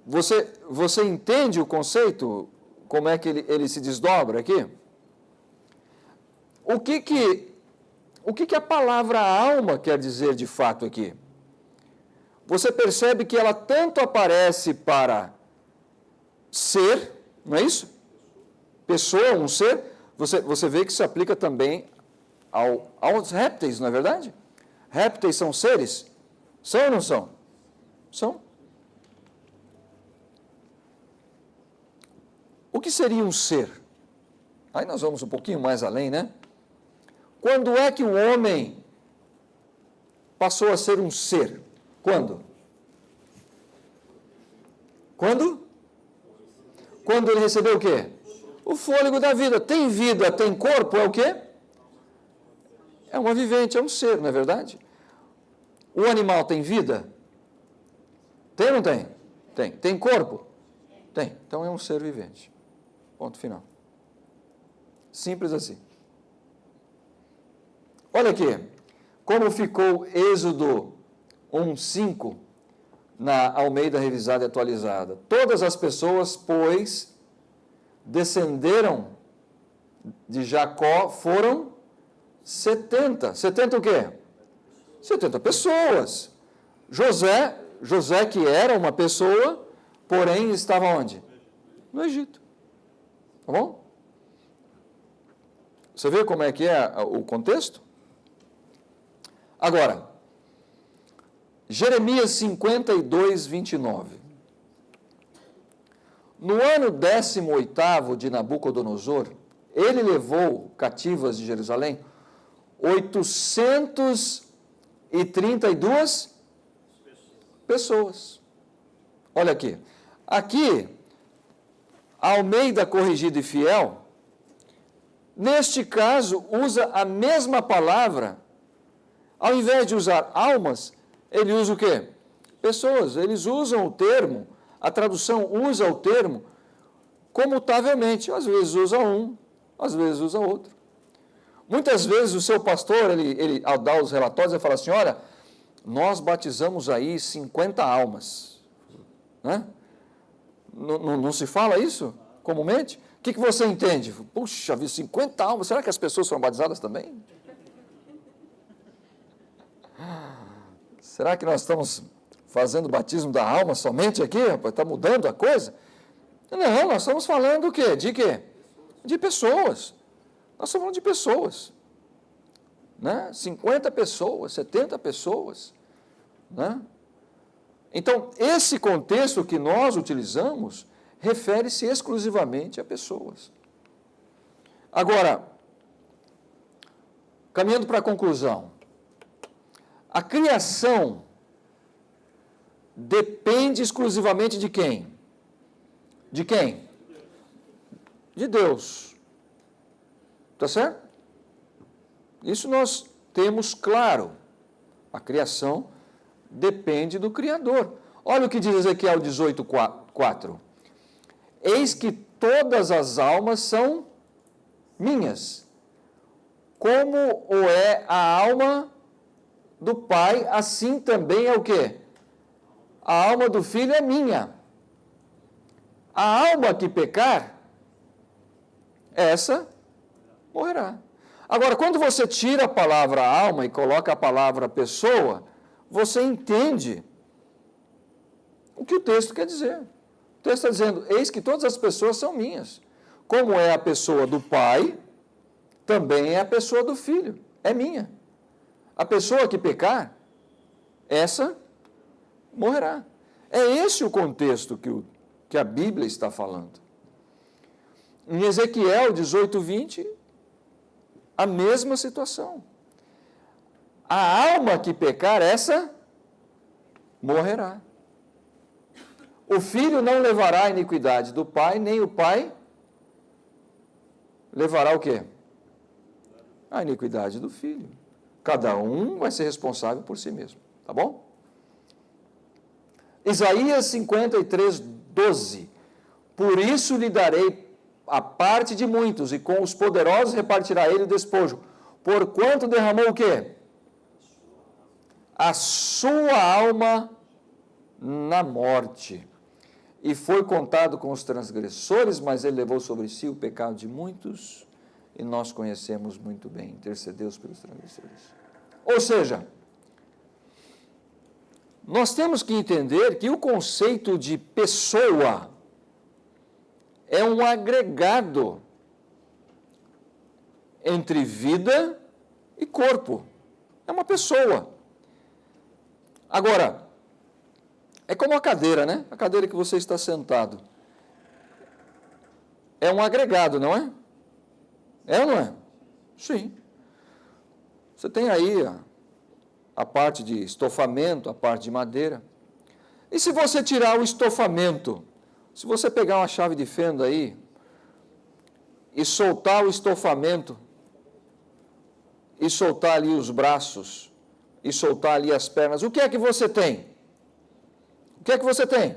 Você entende o conceito? Como é que ele se desdobra aqui? O que a palavra alma quer dizer de fato aqui? Você percebe que ela tanto aparece para ser, não é isso? Pessoa, um ser. Você vê que se aplica também aos répteis, não é verdade? Répteis são seres? São ou não são? São. O que seria um ser? Aí nós vamos um pouquinho mais além, né? Quando é que o homem passou a ser um ser? Quando? Quando? Quando ele recebeu o quê? O fôlego da vida. Tem vida, tem corpo, é o quê? É uma vivente, é um ser, não é verdade? O animal tem vida? Tem ou não tem? Tem. Tem corpo? Tem. Então é um ser vivente. Ponto final. Simples assim. Olha aqui, como ficou Êxodo 1:5 na Almeida Revisada e Atualizada. Todas as pessoas, pois, descenderam de Jacó foram 70. 70 o quê? 70 pessoas. José que era uma pessoa, porém estava onde? No Egito. Tá bom? Você vê como é que é o contexto? Agora, Jeremias 52:29. No ano 18º de Nabucodonosor, ele levou cativas de Jerusalém 832 pessoas. Olha aqui. Aqui, Almeida Corrigida e Fiel, neste caso, usa a mesma palavra. Ao invés de usar almas, ele usa o quê? Pessoas. Eles usam o termo, a tradução usa o termo comutavelmente. Às vezes usa um, às vezes usa outro. Muitas vezes o seu pastor, ele ao dar os relatórios, ele fala assim, olha, nós batizamos aí 50 almas. Né? Não se fala isso comumente? O que você entende? Puxa, 50 almas, será que as pessoas foram batizadas também? Será que nós estamos fazendo o batismo da alma somente aqui? Está mudando a coisa? Não, nós estamos falando o quê? De quê? De pessoas. Nós estamos falando de pessoas. Né? 50 pessoas, 70 pessoas. Né? Então, esse contexto que nós utilizamos refere-se exclusivamente a pessoas. Agora, caminhando para a conclusão, a criação depende exclusivamente de quem? De quem? De Deus. Está certo? Isso nós temos claro. A criação depende do Criador. Olha o que diz Ezequiel 18:4. Eis que todas as almas são minhas. Como o é a alma do Pai, assim também é o quê? A alma do Filho é minha. A alma que pecar, essa morrerá. Agora, quando você tira a palavra alma e coloca a palavra pessoa, você entende o que o texto quer dizer. O texto está dizendo, eis que todas as pessoas são minhas. Como é a pessoa do Pai, também é a pessoa do Filho. É minha. A pessoa que pecar, essa morrerá. É esse o contexto que a Bíblia está falando. Em Ezequiel 18:20, a mesma situação. A alma que pecar, essa morrerá. O filho não levará a iniquidade do pai, nem o pai levará o quê? A iniquidade do filho. Cada um vai ser responsável por si mesmo, tá bom? Isaías 53, 12. Por isso lhe darei a parte de muitos, e com os poderosos repartirá ele o despojo. Porquanto derramou o quê? A sua alma na morte. E foi contado com os transgressores, mas ele levou sobre si o pecado de muitos, e nós conhecemos muito bem, intercedeu pelos transgressores. Ou seja, nós temos que entender que o conceito de pessoa é um agregado entre vida e corpo. É uma pessoa. Agora, é como a cadeira, né? A cadeira que você está sentado. É um agregado, não é? É ou não é? Sim. Você tem aí a parte de estofamento, a parte de madeira. E se você tirar o estofamento, se você pegar uma chave de fenda aí e soltar o estofamento, e soltar ali os braços, e soltar ali as pernas, o que é que você tem? O que é que você tem?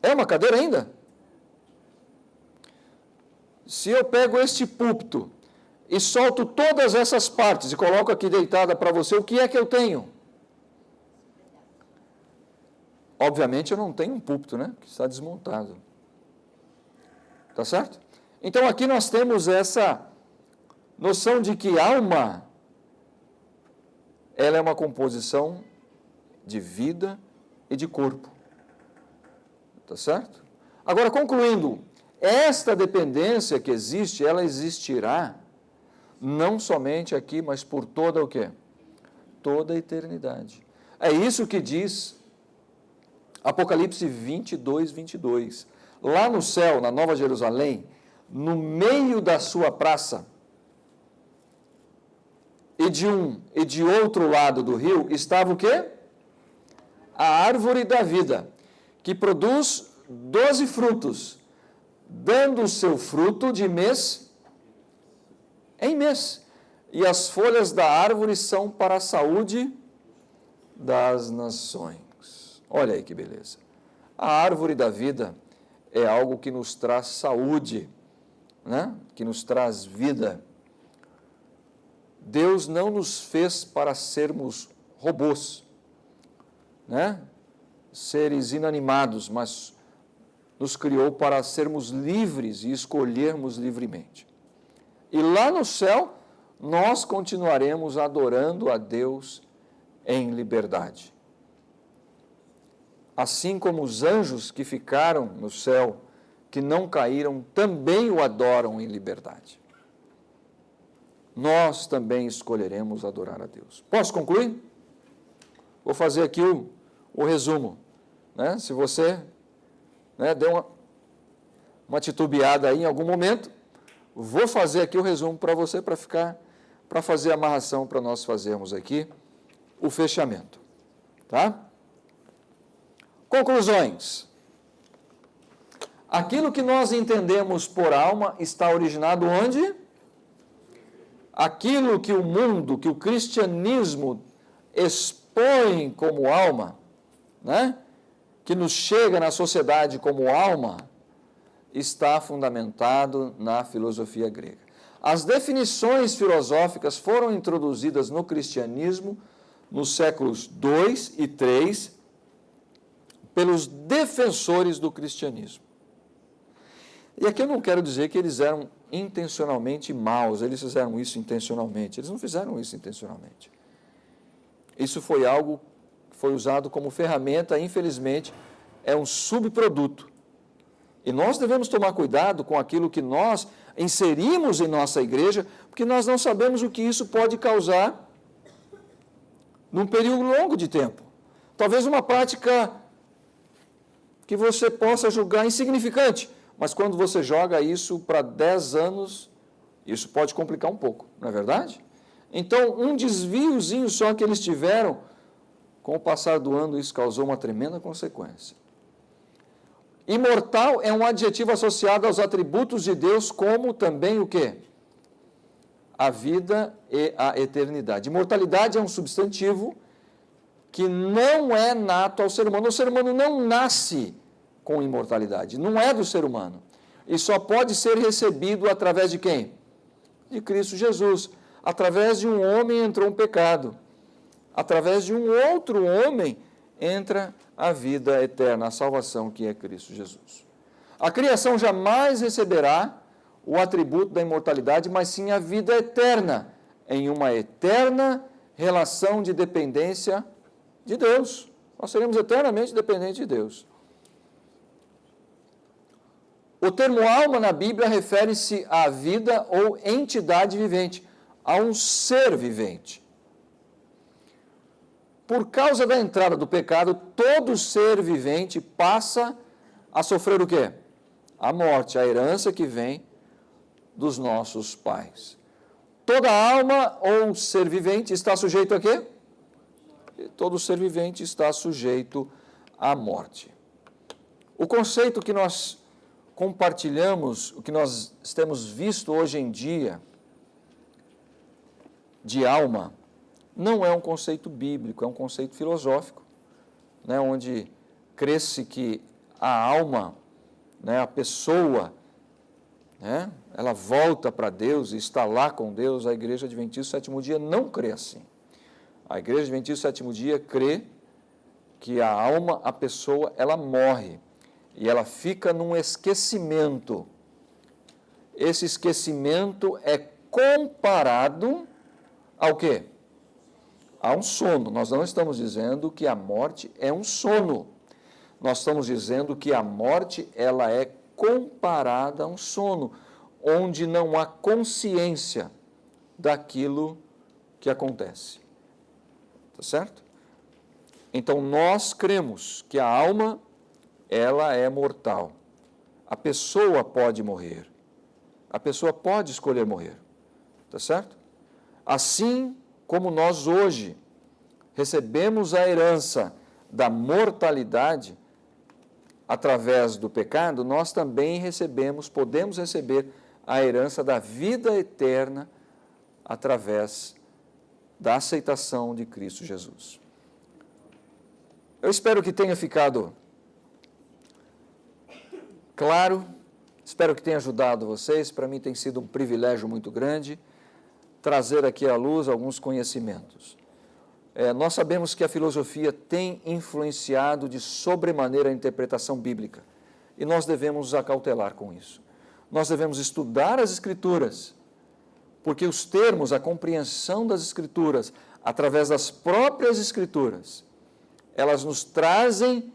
É uma cadeira ainda? Se eu pego este púlpito e solto todas essas partes e coloco aqui deitada para você, o que é que eu tenho? Obviamente eu não tenho um púlpito, né? Que está desmontado. Tá certo? Então aqui nós temos essa noção de que alma, ela é uma composição de vida e de corpo. Tá certo? Agora, concluindo, esta dependência que existe, ela existirá não somente aqui, mas por toda o quê? Toda a eternidade. É isso que diz Apocalipse 22, 22. Lá no céu, na Nova Jerusalém, no meio da sua praça, e de outro lado do rio, estava o quê? A árvore da vida, que produz 12 frutos, dando o seu fruto de mês em mês. E as folhas da árvore são para a saúde das nações. Olha aí que beleza. A árvore da vida é algo que nos traz saúde, né? Que nos traz vida. Deus não nos fez para sermos robôs, né? Seres inanimados, mas nos criou para sermos livres e escolhermos livremente. E lá no céu, nós continuaremos adorando a Deus em liberdade. Assim como os anjos que ficaram no céu, que não caíram, também o adoram em liberdade. Nós também escolheremos adorar a Deus. Posso concluir? Vou fazer aqui o resumo, né? Se você, né, deu uma titubeada aí em algum momento, vou fazer aqui o resumo para você, para fazer a amarração, para nós fazermos aqui o fechamento, tá? Conclusões. Aquilo que nós entendemos por alma está originado onde? Aquilo que o mundo, que o cristianismo expõe como alma, né? Que nos chega na sociedade como alma, está fundamentado na filosofia grega. As definições filosóficas foram introduzidas no cristianismo nos séculos II e III pelos defensores do cristianismo. E aqui eu não quero dizer que eles eram intencionalmente maus, eles fizeram isso intencionalmente. Eles não fizeram isso intencionalmente. Isso foi algo que foi usado como ferramenta, infelizmente, é um subproduto. E nós devemos tomar cuidado com aquilo que nós inserimos em nossa igreja, porque nós não sabemos o que isso pode causar num período longo de tempo. Talvez uma prática que você possa julgar insignificante, mas quando você joga isso para 10 anos, Isso pode complicar um pouco, não é verdade? Então, um desviozinho só que eles tiveram, com o passar do ano, isso causou uma tremenda consequência. Imortal é um adjetivo associado aos atributos de Deus, como também o quê? A vida e a eternidade. Imortalidade é um substantivo que não é nato ao ser humano. O ser humano não nasce com imortalidade, não é do ser humano. E só pode ser recebido através de quem? De Cristo Jesus. Através de um homem entrou um pecado. Através de um outro homem entra a vida eterna, a salvação que é Cristo Jesus. A criação jamais receberá o atributo da imortalidade, mas sim a vida eterna, em uma eterna relação de dependência de Deus. Nós seremos eternamente dependentes de Deus. O termo alma na Bíblia refere-se à vida ou entidade vivente, a um ser vivente. Por causa da entrada do pecado, todo ser vivente passa a sofrer o quê? A morte, a herança que vem dos nossos pais. Toda alma ou ser vivente está sujeito a quê? Todo ser vivente está sujeito à morte. O conceito que nós compartilhamos, o que nós temos visto hoje em dia de alma, não é um conceito bíblico, é um conceito filosófico, né, onde crê-se que a alma, né, a pessoa, né, ela volta para Deus e está lá com Deus. A Igreja Adventista do Sétimo Dia não crê assim. A Igreja Adventista do Sétimo Dia crê que a alma, a pessoa, ela morre e ela fica num esquecimento. Esse esquecimento é comparado ao quê? A um sono. Nós não estamos dizendo que a morte é um sono. Nós estamos dizendo que a morte, ela é comparada a um sono, onde não há consciência daquilo que acontece. Tá certo? Então, nós cremos que a alma, ela é mortal. A pessoa pode morrer. A pessoa pode escolher morrer. Tá certo? Assim como nós hoje recebemos a herança da mortalidade através do pecado, nós também podemos receber a herança da vida eterna através da aceitação de Cristo Jesus. Eu espero que tenha ficado claro, espero que tenha ajudado vocês. Para mim tem sido um privilégio muito grande trazer aqui à luz alguns conhecimentos. Nós sabemos que a filosofia tem influenciado de sobremaneira a interpretação bíblica e nós devemos nos acautelar com isso. Nós devemos estudar as Escrituras, porque os termos, a compreensão das Escrituras, através das próprias Escrituras, elas nos trazem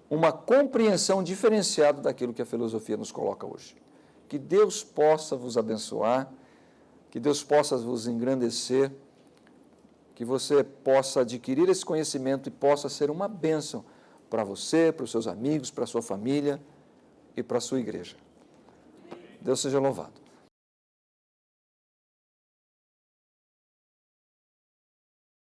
uma compreensão diferenciada daquilo que a filosofia nos coloca hoje. Que Deus possa vos abençoar, que Deus possa vos engrandecer, que você possa adquirir esse conhecimento e possa ser uma bênção para você, para os seus amigos, para a sua família e para a sua igreja. Deus seja louvado.